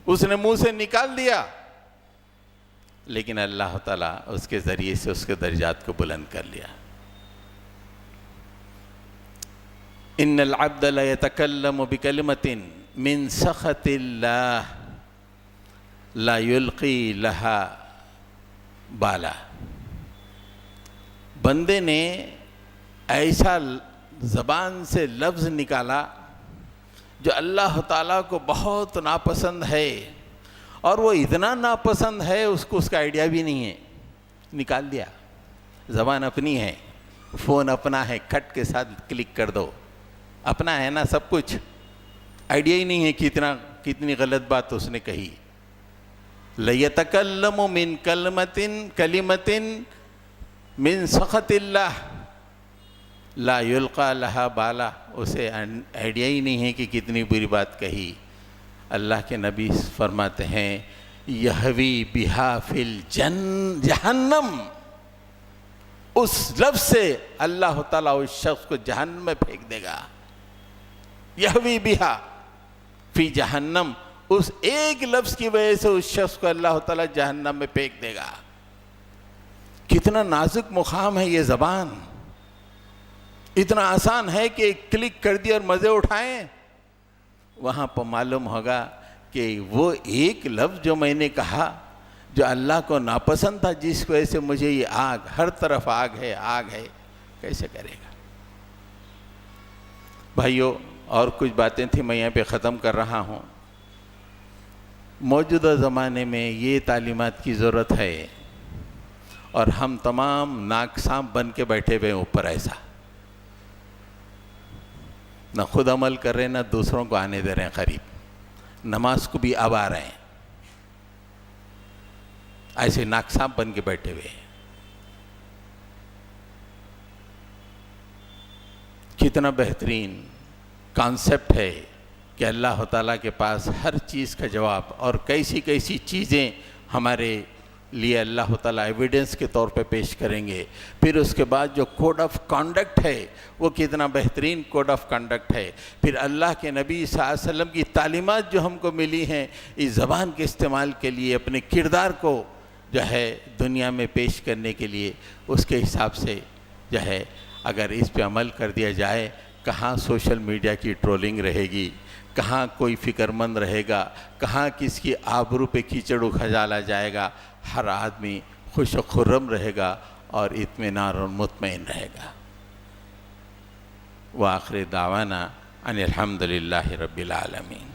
اس نے منہ سے نکال دیا، لیکن اللہ تعالیٰ اس کے ذریعے سے اس کے درجات کو بلند کر لیا. ان العبد لا يتكلم بكلمة من سخط اللہ لا يلقي لها بالا. بندے نے ایسا زبان سے لفظ نکالا جو اللہ تعالیٰ کو بہت ناپسند ہے، اور وہ اتنا ناپسند ہے اس کو اس کا آئیڈیا بھی نہیں ہے، نکال دیا. زبان اپنی ہے، فون اپنا ہے، کھٹ کے ساتھ کلک کر دو، اپنا ہے نا سب کچھ. آئیڈیا ہی نہیں ہے کتنی غلط بات اس نے کہی. لیتکلم من کلمۃ من سخط اللہ لا یلقی لہا بالا، اسے آئیڈیا ہی نہیں ہے کہ کتنی بری بات کہی. اللہ کے نبی فرماتے ہیں یہوی بہا فی جہنم، اس لفظ سے اللہ تعالیٰ اس شخص کو جہنم میں پھینک دے گا. یہوی بہا فی جہنم، اس ایک لفظ کی وجہ سے اس شخص کو اللہ تعالیٰ جہنم میں پھینک دے گا. کتنا نازک مقام ہے یہ زبان. اتنا آسان ہے کہ کلک کر دی اور مزے اٹھائیں. وہاں پر معلوم ہوگا کہ وہ ایک لفظ جو میں نے کہا جو اللہ کو ناپسند تھا، جس وجہ سے مجھے یہ آگ، ہر طرف آگ ہے، کیسے کرے گا. بھائیو، اور کچھ باتیں تھیں، میں یہاں پہ ختم کر رہا ہوں. موجودہ زمانے میں یہ تعلیمات کی ضرورت ہے، اور ہم تمام ناکسام بن کے بیٹھے ہوئے اوپر. ایسا نہ خود عمل کر رہے، نہ دوسروں کو آنے دے رہے ہیں قریب. نماز کو بھی اب آ رہے ہیں، ایسے ناکسام بن کے بیٹھے ہوئے. کتنا بہترین کانسیپٹ ہے کہ اللہ تعالیٰ کے پاس ہر چیز کا جواب، اور کیسی کیسی چیزیں ہمارے لیے اللہ تعالیٰ ایویڈنس کے طور پہ پیش کریں گے. پھر اس کے بعد جو کوڈ آف کانڈکٹ ہے وہ کتنا بہترین کوڈ آف کانڈکٹ ہے. پھر اللہ کے نبی صلی اللہ علیہ وسلم کی تعلیمات جو ہم کو ملی ہیں اس زبان کے استعمال کے لیے، اپنے کردار کو جو ہے دنیا میں پیش کرنے کے لیے، اس کے حساب سے جو ہے اگر اس پہ عمل کر دیا جائے، کہاں سوشل میڈیا کی ٹرولنگ رہے گی، کہاں کوئی فکر مند رہے گا، کہاں کس کی آبرو پہ کیچڑ اکھالا جائے گا. ہر آدمی خوش و خرم رہے گا اور اطمینان اور مطمئن رہے گا. وآخر دعوانا ان الحمد للہ رب العالمین.